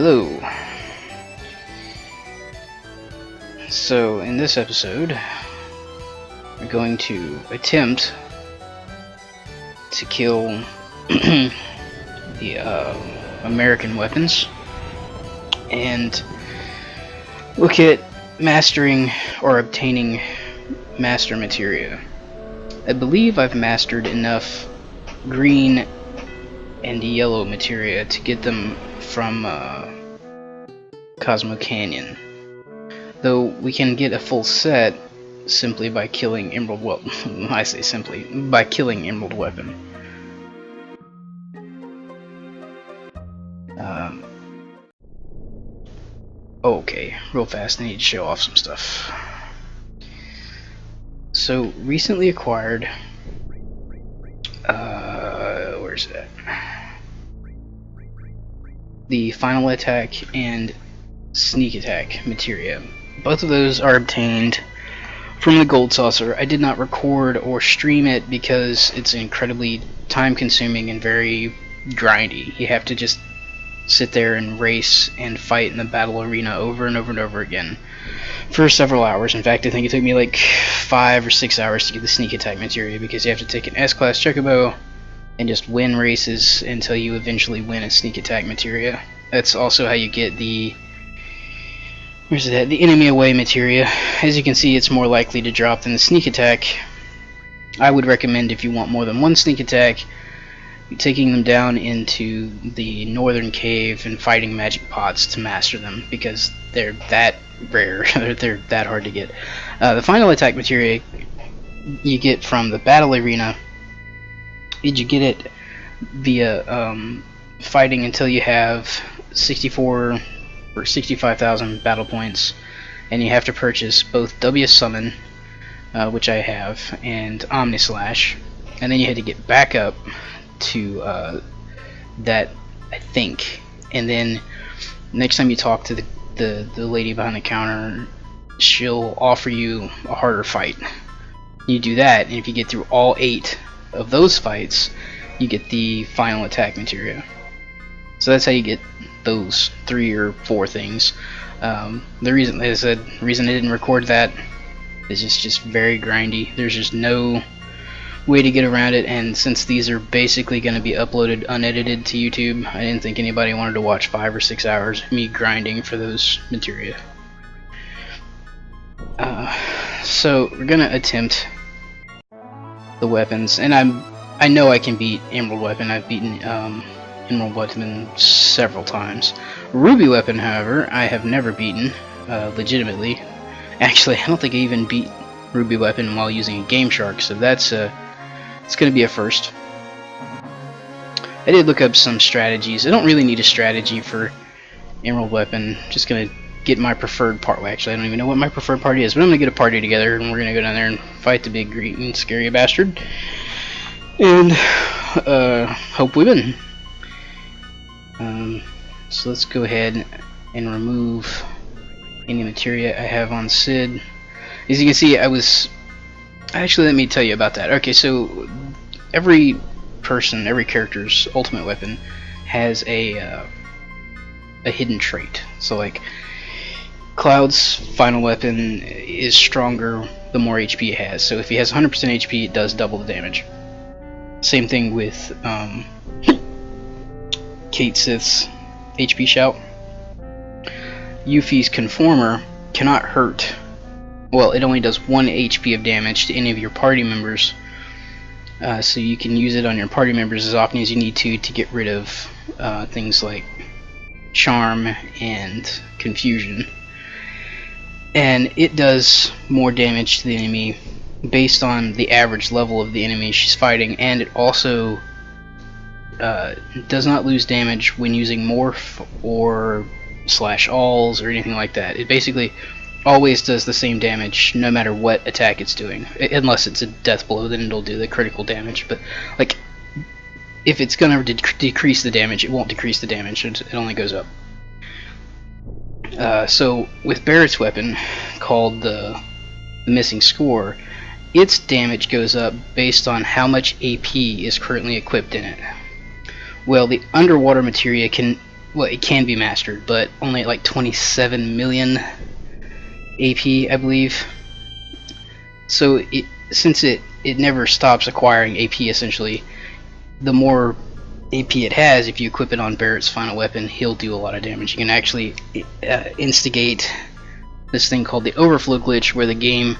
Hello. So in this episode, we're going to attempt to kill the American weapons and look at mastering or obtaining master materia. I believe I've mastered enough green and yellow materia to get them from Cosmo Canyon. Though we can get a full set simply by killing Emerald, well, I say simply, by killing Emerald Weapon. Okay, real fast, I need to show off some stuff. So, recently acquired, where's that? The Final Attack and Sneak Attack materia. Both of those are obtained from the Gold Saucer. I did not record or stream it because it's incredibly time consuming and very grindy. You have to just sit there and race and fight in the battle arena over and over and over again for several hours. In fact, I think it took me like 5 or 6 hours to get the Sneak Attack materia because you have to take an S-Class Chocobo and just win races until you eventually win a Sneak Attack materia. That's also how you get the the enemy away materia. As you can see, it's more likely to drop than the Sneak Attack. I would recommend, if you want more than one Sneak Attack, taking them down into the northern cave and fighting magic pots to master them, because they're that rare. They're that hard to get. The Final Attack materia you get from the battle arena. You get it via fighting until you have 64 or 65,000 battle points, and you have to purchase both W Summon, which I have, and Omni Slash, and then you had to get back up to that, I think, and then next time you talk to the lady behind the counter, she'll offer you a harder fight. You do that, and if you get through all 8 of those fights, you get the Final Attack materia. So that's how you get those 3 or 4 things. The reason, as I said, the reason I didn't record that is just very grindy. There's just no way to get around it, and since these are basically going to be uploaded unedited to YouTube, I didn't think anybody wanted to watch 5 or 6 hours of me grinding for those materia. So we're gonna attempt the weapons, and I know I can beat Emerald Weapon. I've beaten Emerald Weapon several times. Ruby Weapon, however, I have never beaten legitimately. Actually, I don't think I even beat Ruby Weapon while using a Game Shark, so that's it's going to be a first. I did look up some strategies. I don't really need a strategy for Emerald Weapon. Just going to get my preferred party. Well, actually, I don't even know what my preferred party is, but I'm going to get a party together, and we're going to go down there and fight the big, green, scary bastard. And hope we win. So let's go ahead and remove any materia I have on Sid. As you can see, actually, let me tell you about that. Okay, so every character's ultimate weapon has a hidden trait. So like Cloud's final weapon is stronger the more HP it has. So if he has 100% HP, it does double the damage. Same thing with Kate Sith's HP Shout. Yuffie's Conformer cannot hurt. Well, it only does 1 HP of damage to any of your party members. So you can use it on your party members as often as you need to get rid of things like Charm and Confusion. And it does more damage to the enemy based on the average level of the enemy she's fighting, and it also does not lose damage when using Morph or /alls or anything like that. It basically always does the same damage no matter what attack it's doing, unless it's a death blow, then it'll do the critical damage. But like, if it's gonna decrease the damage, it won't decrease the damage, it only goes up. So with Barrett's weapon, called the Missing Score, its damage goes up based on how much AP is currently equipped in it. Well, the underwater materia can well, it can be mastered, but only at like 27 million AP, I believe. So since it never stops acquiring AP, essentially, the more AP it has, if you equip it on Barrett's final weapon, he'll do a lot of damage. You can actually instigate this thing called the overflow glitch, where the game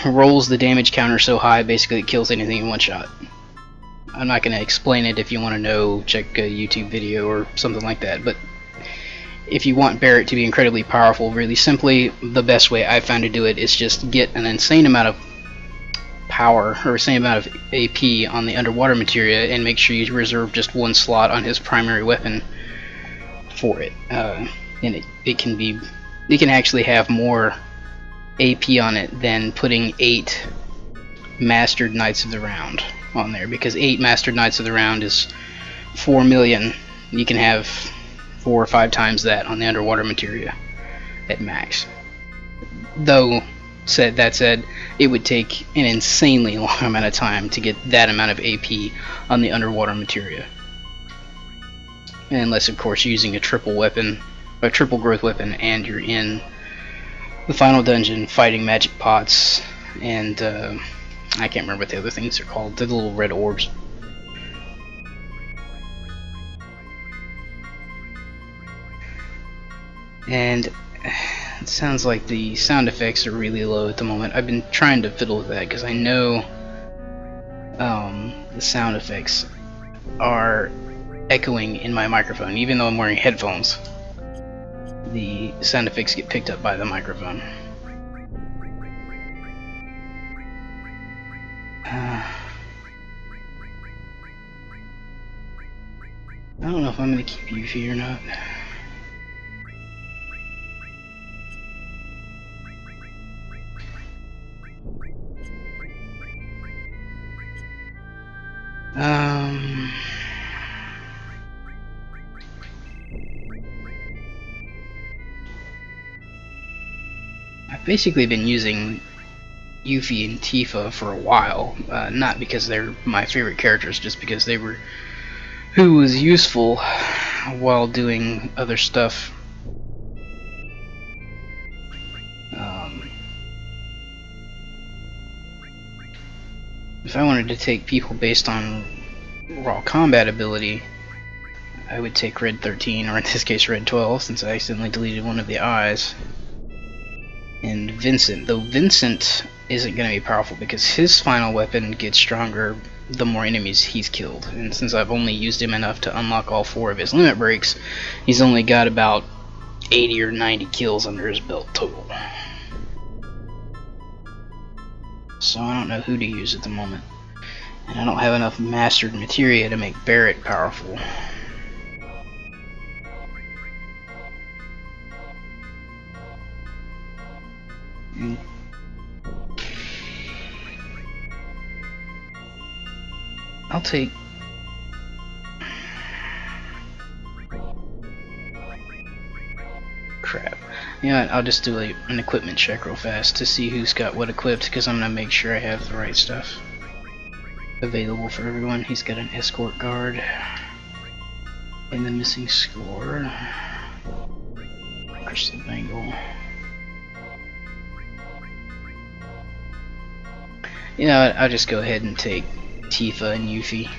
rolls the damage counter so high, basically it kills anything in one shot. I'm not going to explain it. If you want to know, check a YouTube video or something like that. But if you want Barrett to be incredibly powerful, really simply, the best way I've found to do it is just get an insane amount of power, or insane amount of AP on the underwater materia, and make sure you reserve just one slot on his primary weapon for it. And it can actually have more AP on it than putting 8 Mastered Knights of the Round on there, because 8 Mastered Knights of the Round is 4 million. You can have 4 or 5 times that on the underwater materia at max. Though, that said, it would take an insanely long amount of time to get that amount of AP on the underwater materia. Unless, of course, you're using a triple weapon, a triple growth weapon, and you're in the final dungeon fighting magic pots, and I can't remember what the other things are called. They're the little red orbs. And it sounds like the sound effects are really low at the moment. I've been trying to fiddle with that because I know the sound effects are echoing in my microphone. Even though I'm wearing headphones, the sound effects get picked up by the microphone. I don't know if I'm going to keep Yuffie or not. I've basically been using Yuffie and Tifa for a while, not because they're my favorite characters, just because they were who was useful while doing other stuff. If I wanted to take people based on raw combat ability, I would take Red 13, or in this case Red 12, since I accidentally deleted one of the eyes. And Vincent, though Vincent isn't going to be powerful because his final weapon gets stronger the more enemies he's killed. And since I've only used him enough to unlock all 4 of his limit breaks, he's only got about 80 or 90 kills under his belt total. So I don't know who to use at the moment. And I don't have enough mastered materia to make Barrett powerful. I'll take... Crap. You know what, I'll just do an equipment check real fast to see who's got what equipped, because I'm going to make sure I have the right stuff available for everyone. He's got an escort guard and the missing score. Crystal Bangle. You know what, I'll just go ahead and take Tifa and Yuffie.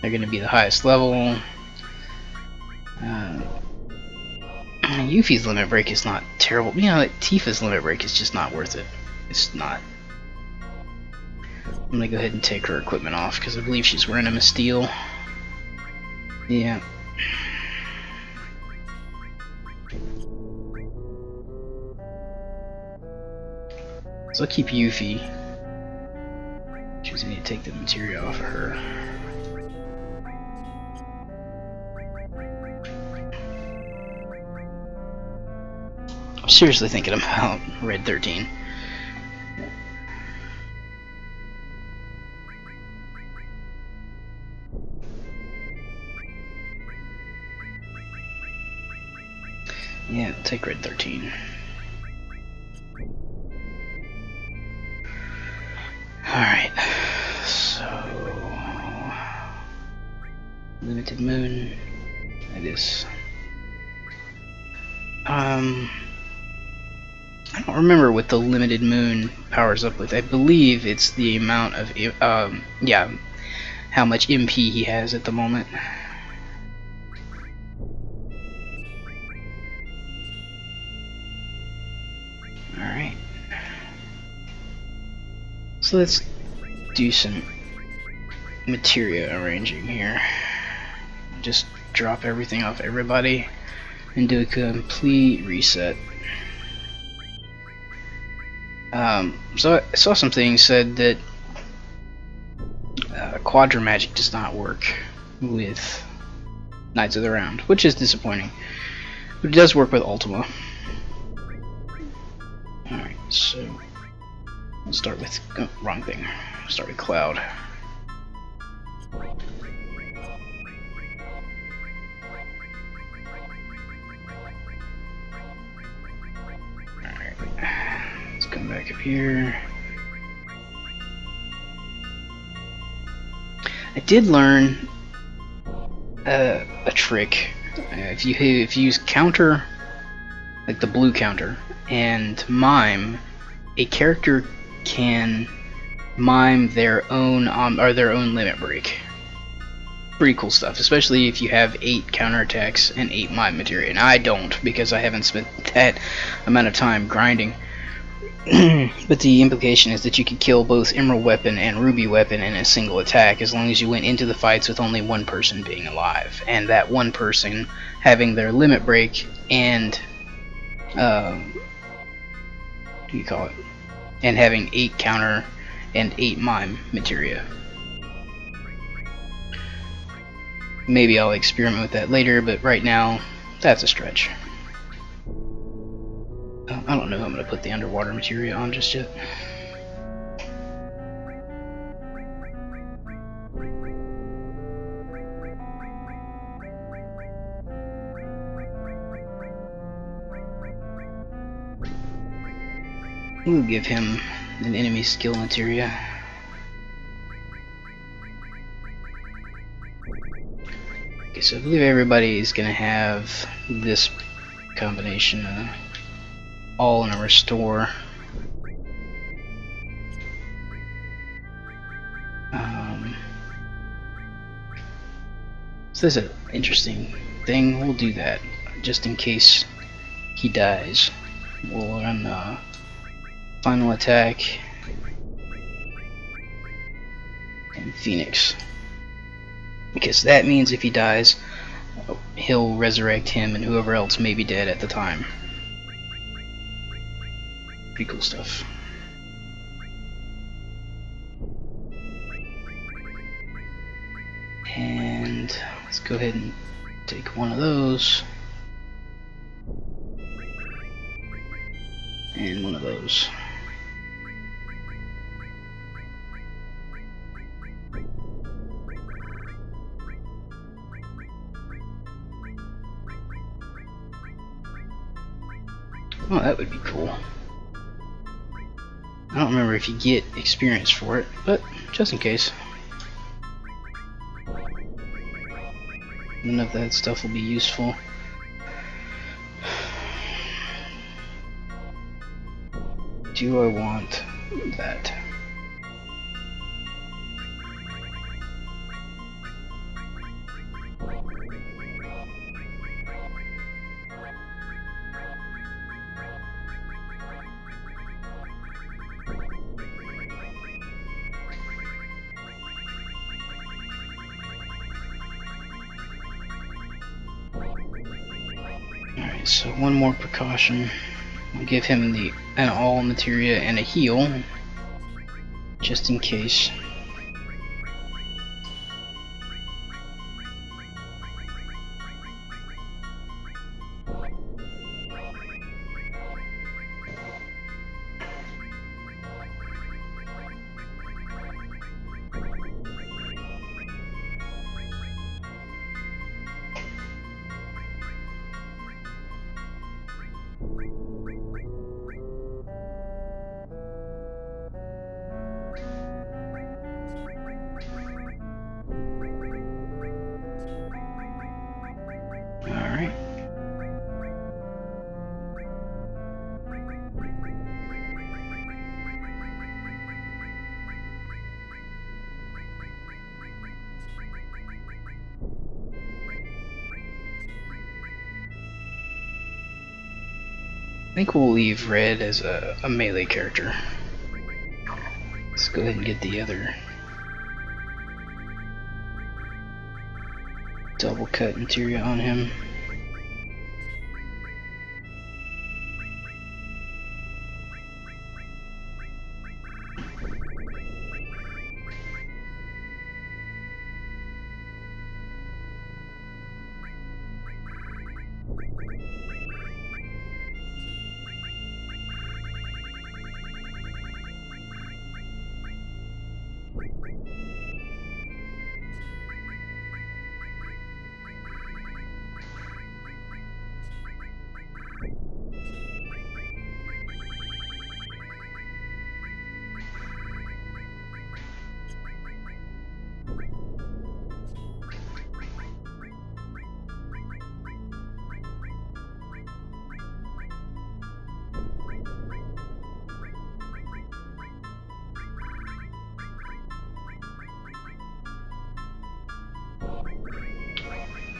They're going to be the highest level. Yuffie's limit break is not terrible. You know, Tifa's limit break is just not worth it. It's not. I'm gonna go ahead and take her equipment off because I believe she's wearing a Misteel. Yeah. So I'll keep Yuffie. Just need to take the material off of her. I'm seriously thinking about Red 13. Yeah, take Red 13. Alright, so limited moon. It is. I don't remember what the limited moon powers up with. I believe it's the amount of, yeah, how much MP he has at the moment. Alright. So let's do some materia arranging here. Just drop everything off everybody and do a complete reset. So I saw some things said that Quadra Magic does not work with Knights of the Round, which is disappointing. But it does work with Ultima. Alright, so we'll start with, oh, wrong thing. Start with Cloud. Let's come back up here. I did learn a trick. If you use counter, like the blue counter, and mime, a character can mime their own their own limit break. Pretty cool stuff, especially if you have 8 counterattacks and 8 mime materia. And I don't, because I haven't spent that amount of time grinding. But the implication is that you could kill both Emerald Weapon and Ruby Weapon in a single attack, as long as you went into the fights with only one person being alive, and that one person having their limit break and what do you call it? And having 8 counter and 8 mime materia. Maybe I'll experiment with that later, but right now, that's a stretch. I don't know if I'm going to put the underwater materia on just yet. We'll give him an enemy skill materia. Okay, so I believe everybody is going to have this combination, all in a restore. So that's an interesting thing. We'll do that just in case he dies. We'll run final attack and Phoenix, because that means if he dies, he'll resurrect him and whoever else may be dead at the time. Pretty cool stuff. And let's go ahead and take one of those. And one of those. Oh, that would be cool. I don't remember if you get experience for it, but just in case. None of that stuff will be useful. Do I want that? Alright, so one more precaution. I'll give him an all materia and a heal, just in case. think we'll leave red as a melee character. Let's go ahead and get the other double cut interior on him.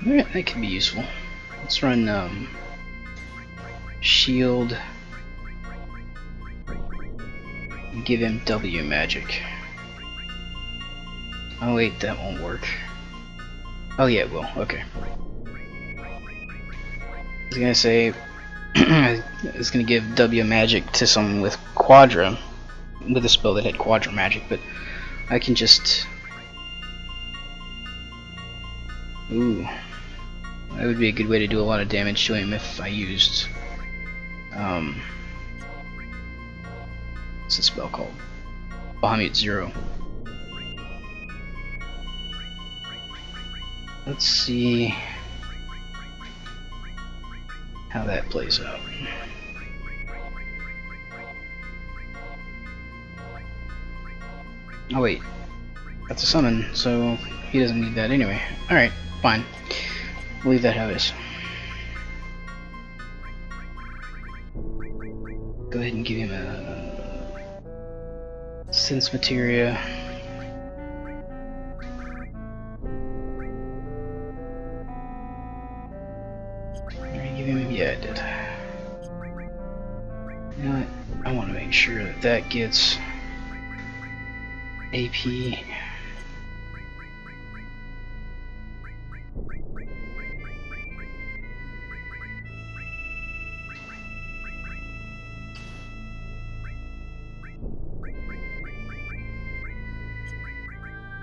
Alright, that could be useful. Let's run shield and give him W magic. Oh wait, that won't work. Oh yeah, it will. Okay. I was gonna say I was gonna give W magic to someone with Quadra, with a spell that had Quadra magic, but I can just. Ooh. That would be a good way to do a lot of damage to him if I used what's the spell called? Bahamut Zero. Let's see how that plays out. Oh wait, that's a summon, so he doesn't need that anyway. Alright, fine. We'll leave that how it is. Go ahead and give him a sense materia. Give him, yeah, I did. You know what? I want to make sure that that gets AP.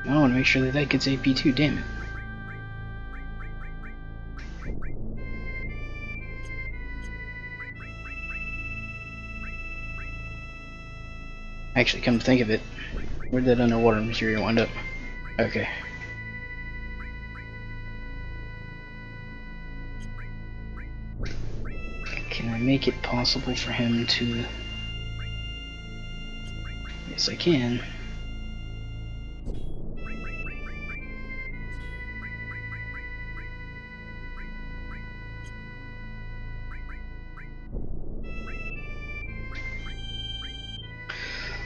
I want to make sure that that gets AP too, damn it. Actually, come to think of it, where'd that underwater material wind up? Okay. Can I make it possible for him to... Yes, I can.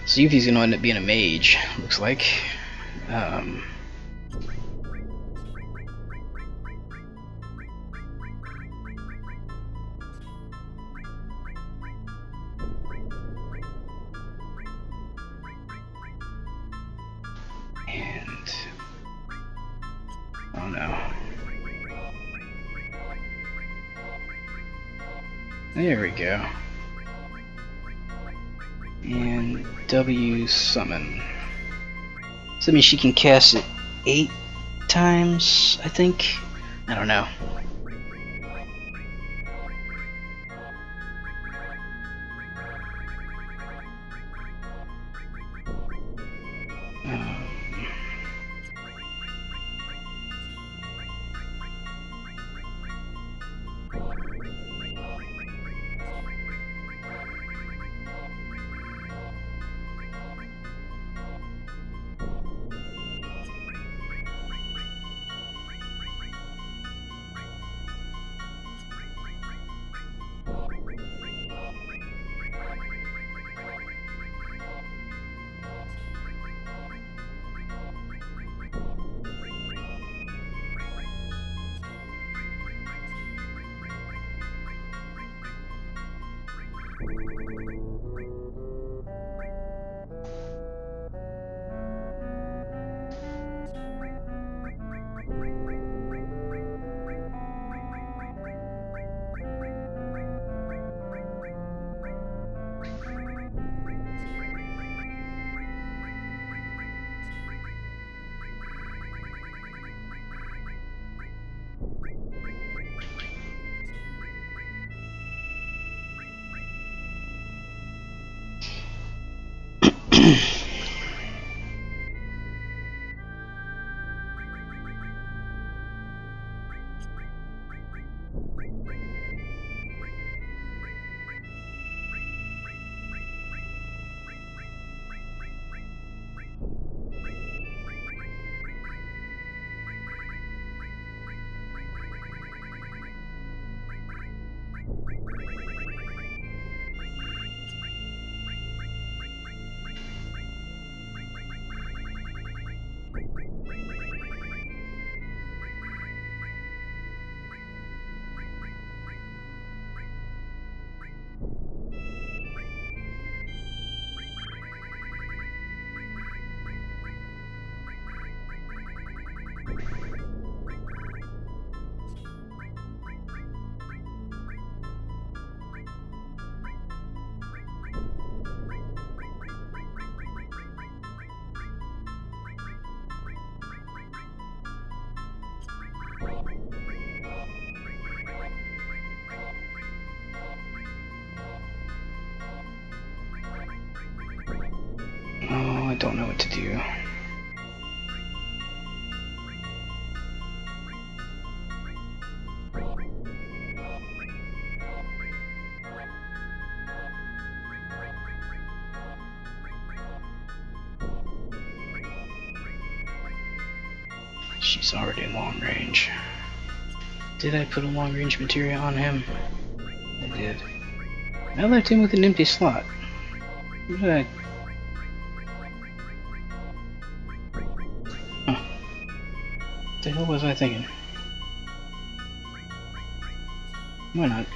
See if he's gonna end up being a mage, looks like. And oh no. There we go. And W summon. So that means she can cast it 8 times, I think? I don't know. Oh, I don't know what to do. She's already in long range. Did I put a long range materia on him? I did. I left him with an empty slot. What did I... Huh. What the hell was I thinking? Why not?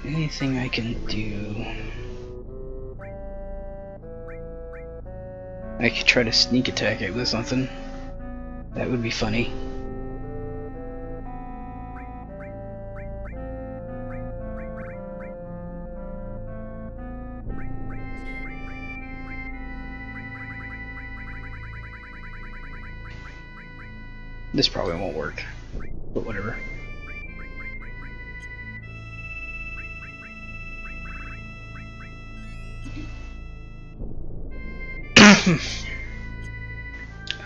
Anything I can do? I could try to sneak attack it with something. That would be funny. This probably won't work, but whatever.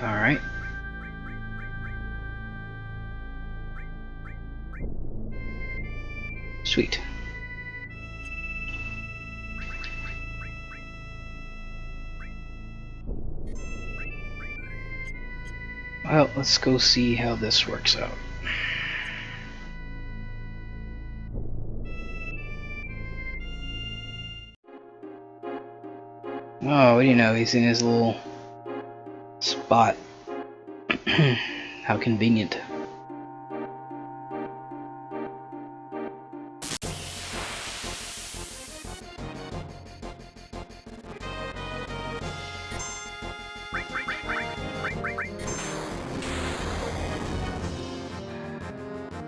Alright. Sweet. Well, let's go see how this works out. Oh, what do you know? He's in his little spot. How convenient.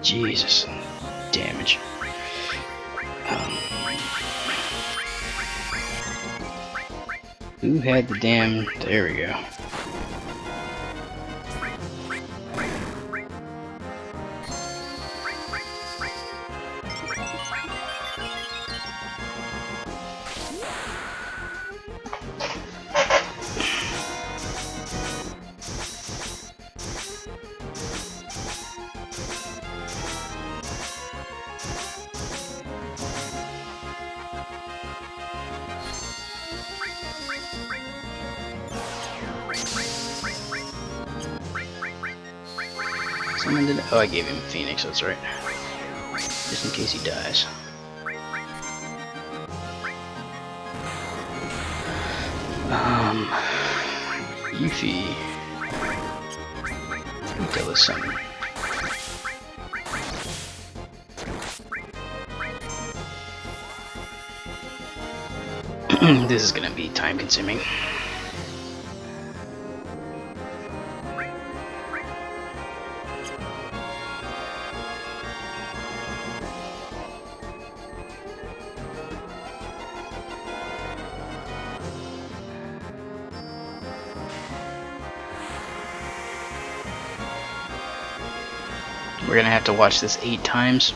Jesus, damage. Who had the damn... There we go. Someone did. Oh, I gave him Phoenix, that's right. Just in case he dies. Yuffie. Tell us something. This is gonna be time consuming. We're gonna have to watch this 8 times.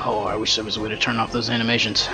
Oh, I wish there was a way to turn off those animations.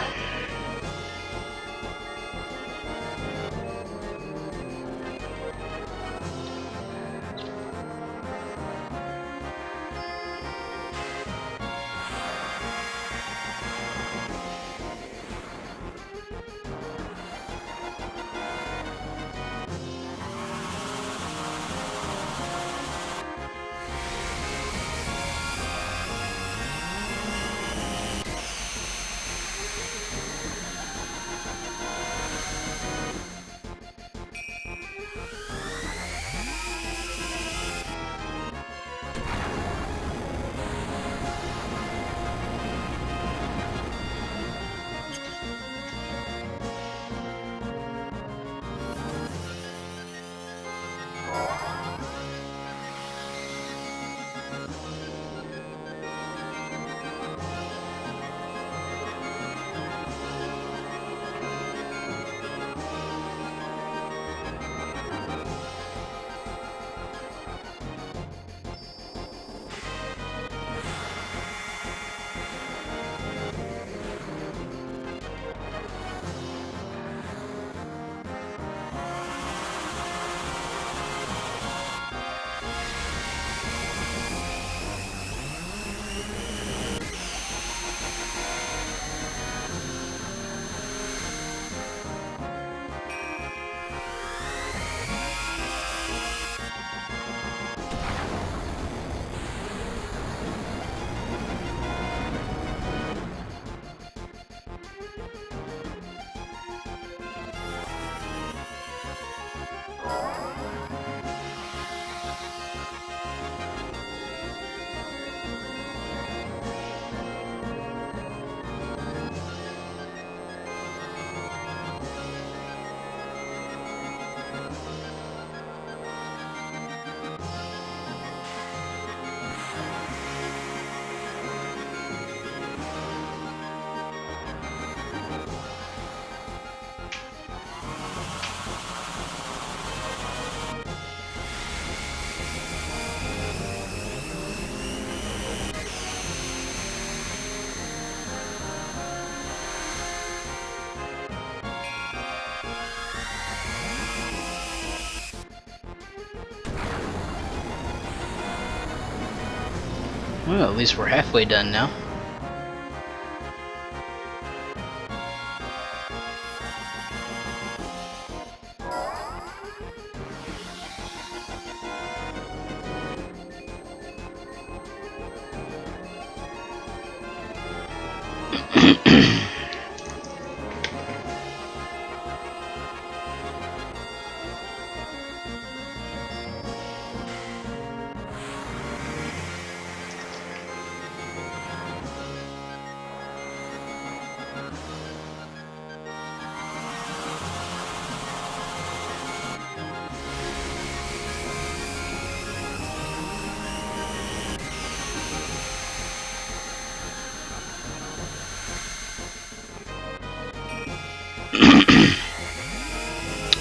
Well, at least we're halfway done now.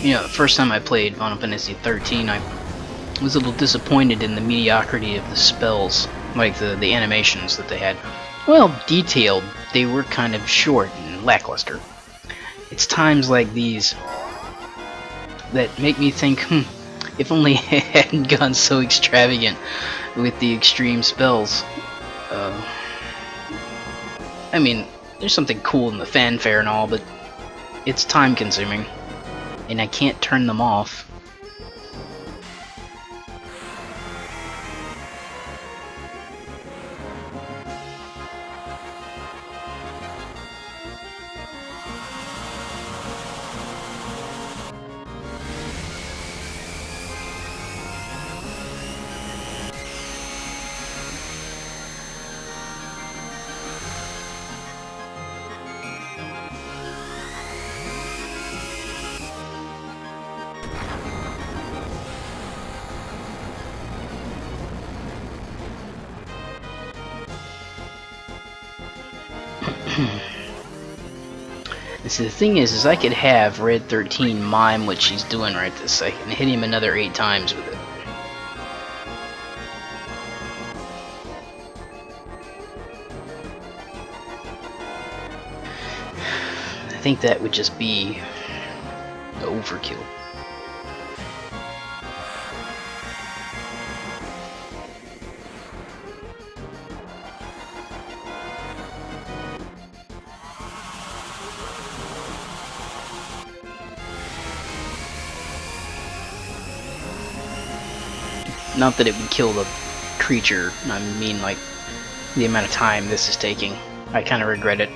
You know, the first time I played Final Fantasy 13, I was a little disappointed in the mediocrity of the spells, like the animations that they had. Well, detailed, they were kind of short and lackluster. It's times like these that make me think, if only it hadn't gone so extravagant with the extreme spells. I mean, there's something cool in the fanfare and all, but it's time consuming, and I can't turn them off. See, the thing is I could have Red 13 mime what she's doing right this second and hit him another 8 times with it. I think that would just be overkill. Not that it would kill the creature, I mean like the amount of time this is taking. I kind of regret it.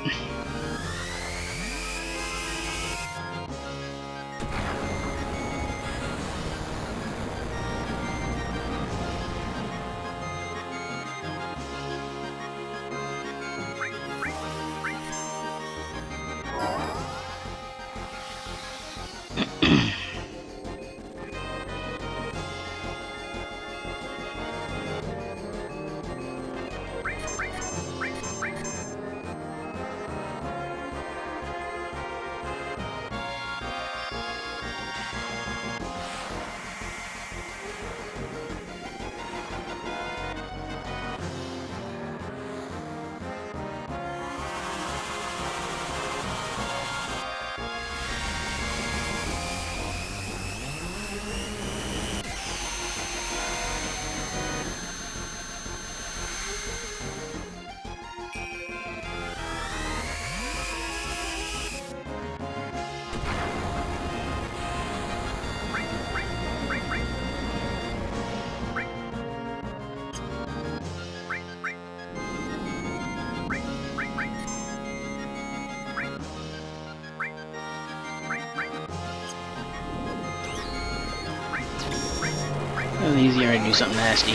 Easier to do something nasty.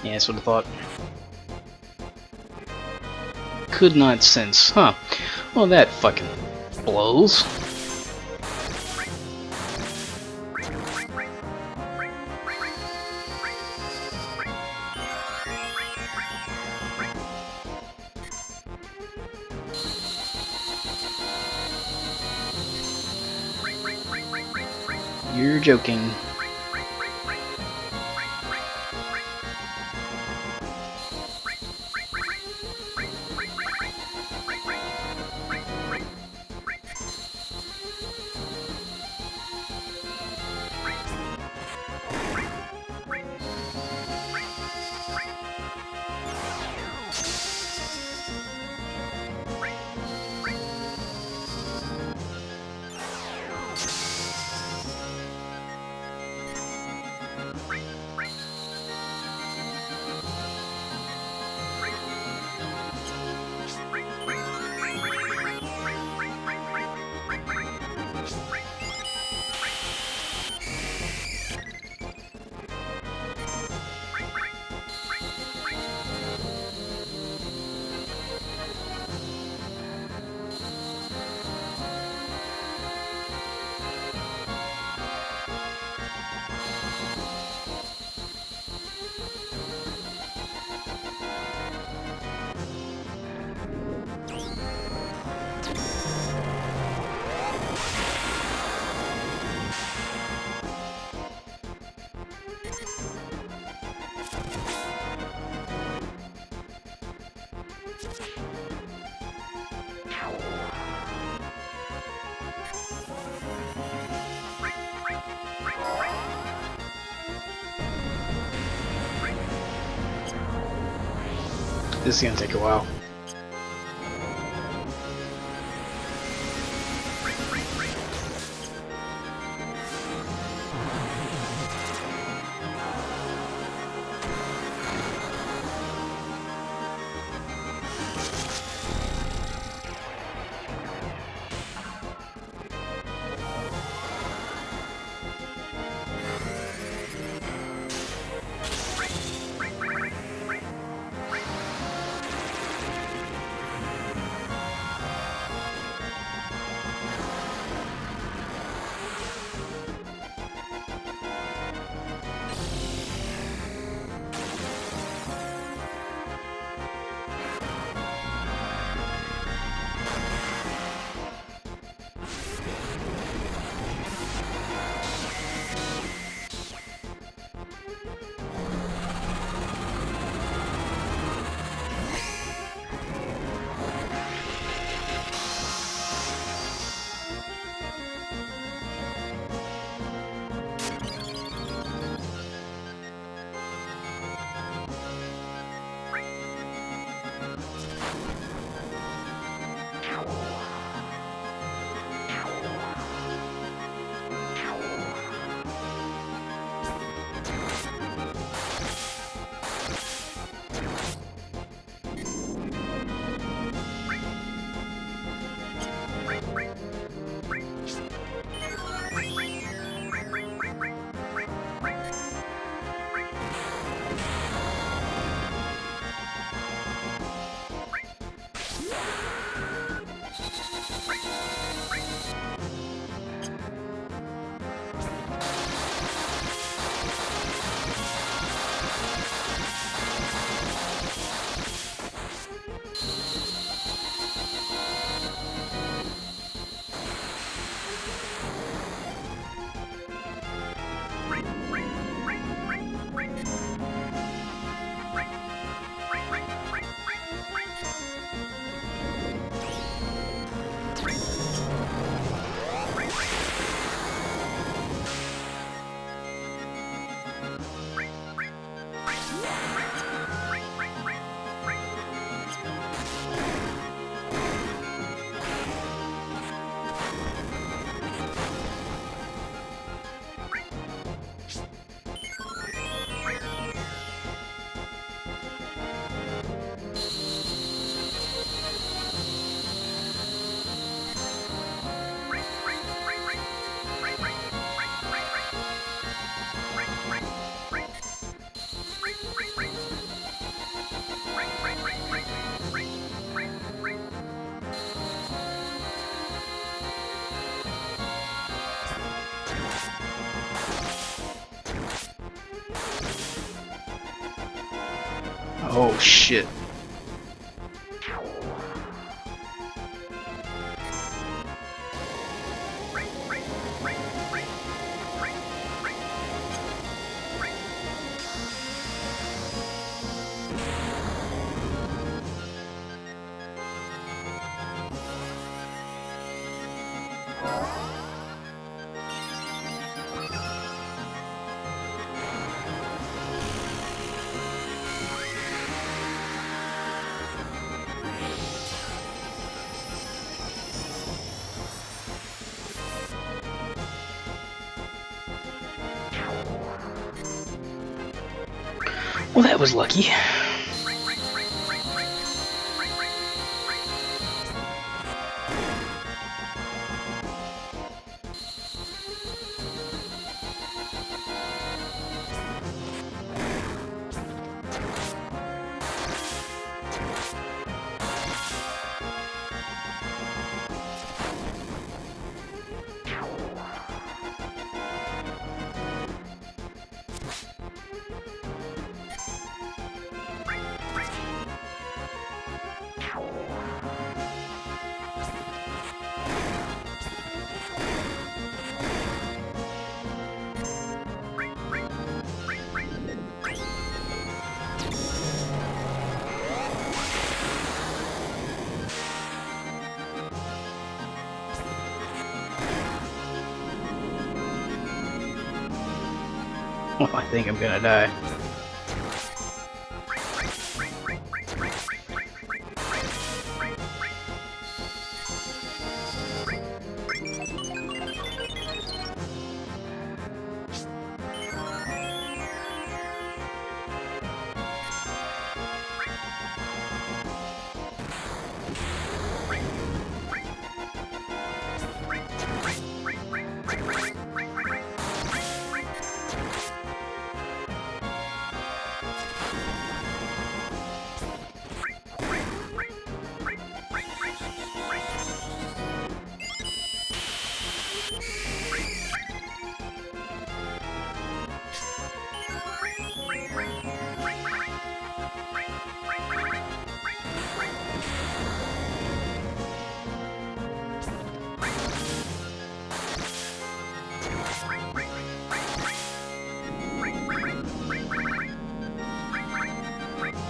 Yeah, that's what I thought. Could not sense, huh? Well, that fucking blows. You're joking. This is gonna take a while. Oh shit. Well, that was lucky. Well, I think I'm gonna die.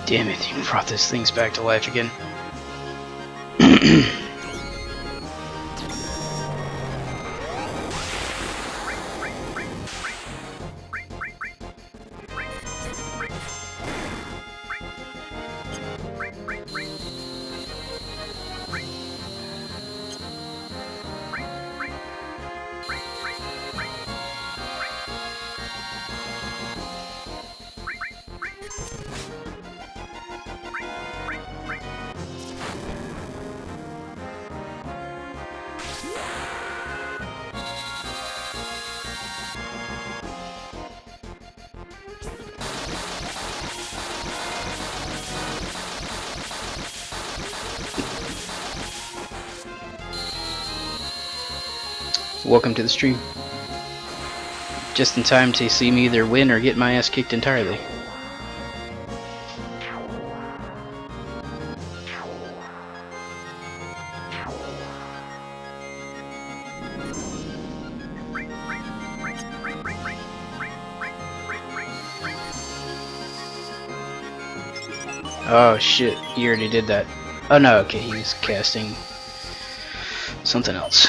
Damn it, you brought these things back to life again. Welcome to the stream. Just in time to see me either win or get my ass kicked entirely. Oh shit, he already did that. Oh no, okay, he was casting something else.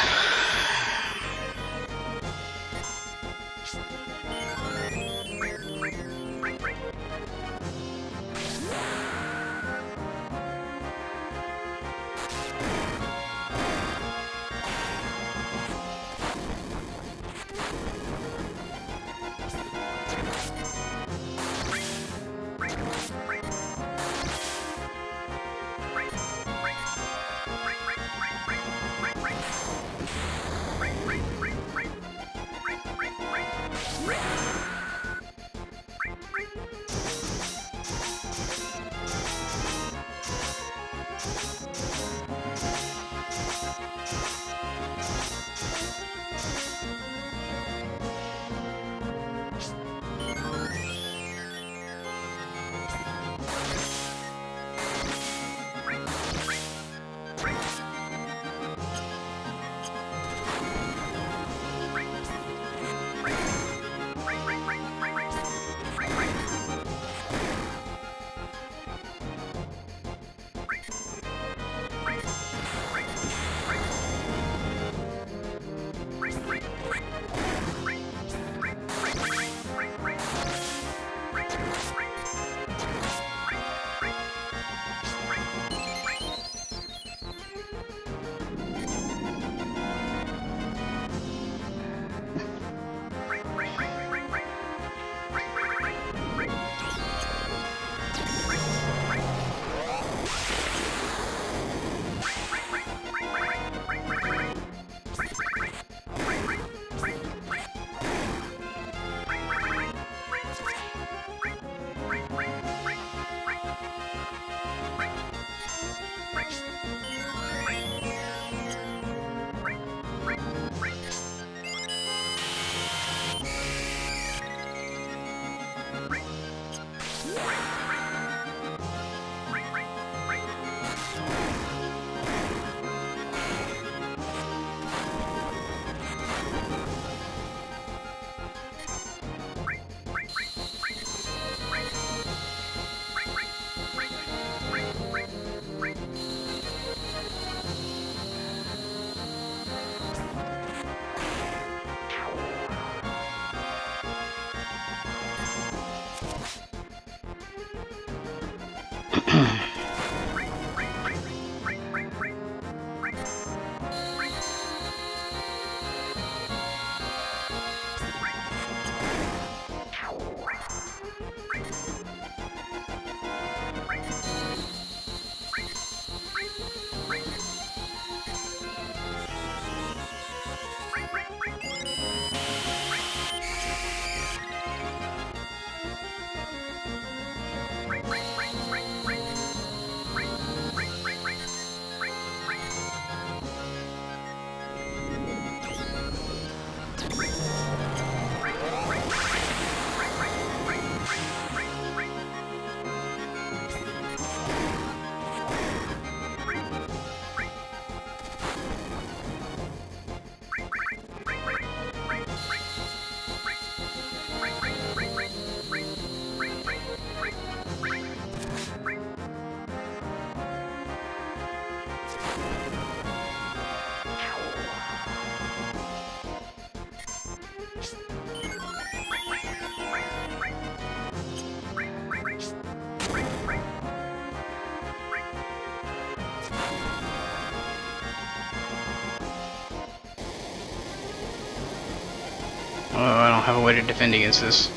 Oh, I don't have a way to defend against this.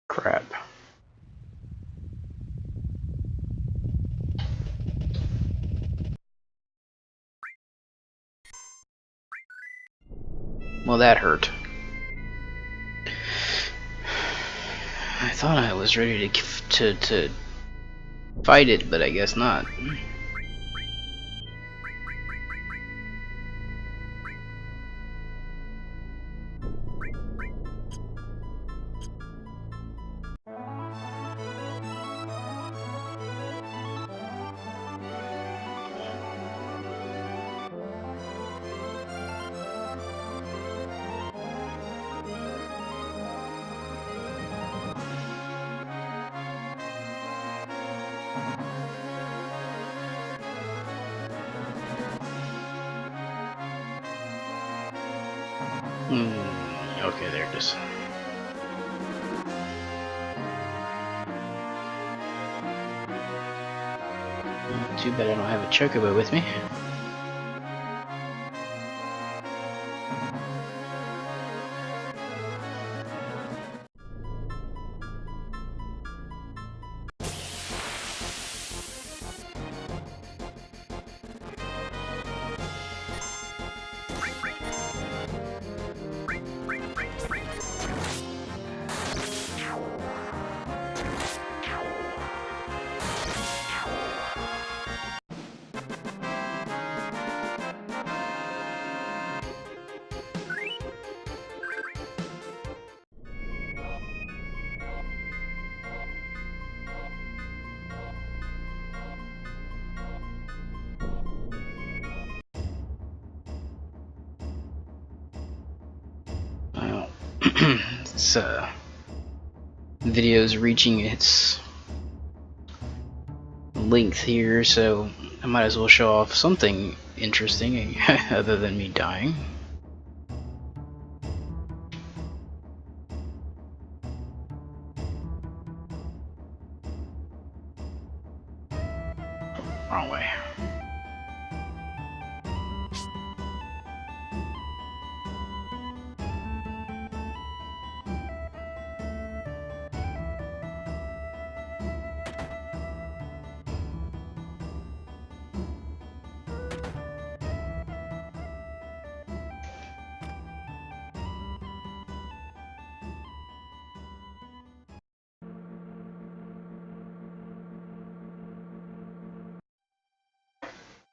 Crap. Well, that hurt. I thought I was ready to fight it, but I guess not. Okay, there it is. Too bad I don't have a chocobo with me. Well, this video's reaching its length here, so I might as well show off something interesting other than me dying. Wrong way.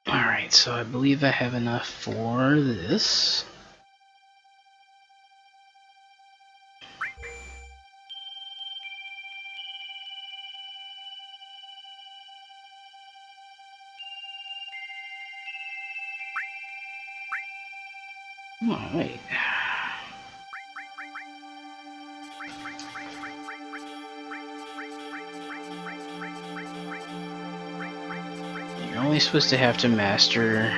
Alright, so I believe I have enough for this. Oh, wait. You're only supposed to have to master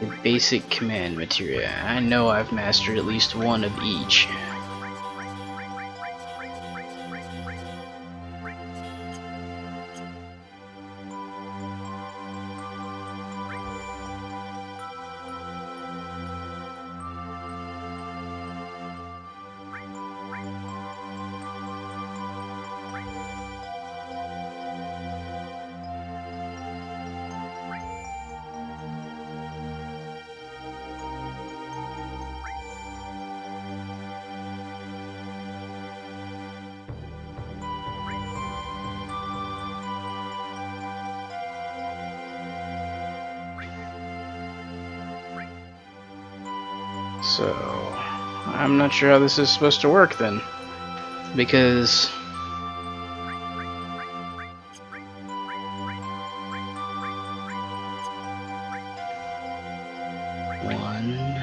the basic command materia. I know I've mastered at least one of each. So, I'm not sure how this is supposed to work then, because one,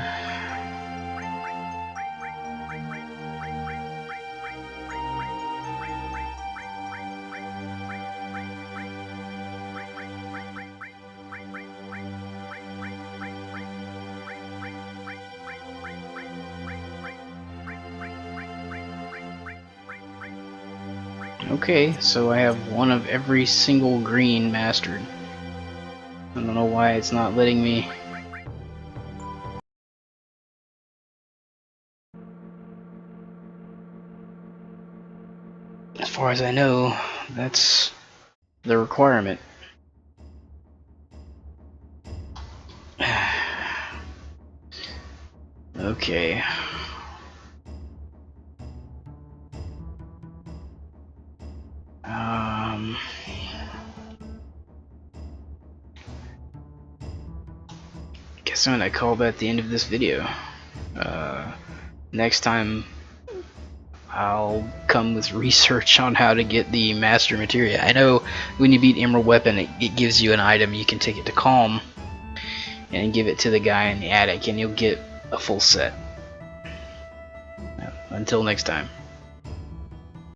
okay, so I have one of every single green mastered. I don't know why it's not letting me. As far as I know, that's the requirement. Okay. Guess I'm gonna call that the end of this video. Next time I'll come with research on how to get the master materia. I know when you beat Emerald Weapon, it gives you an item. You can take it to Calm and give it to the guy in the attic, and you'll get a full set. Until next time.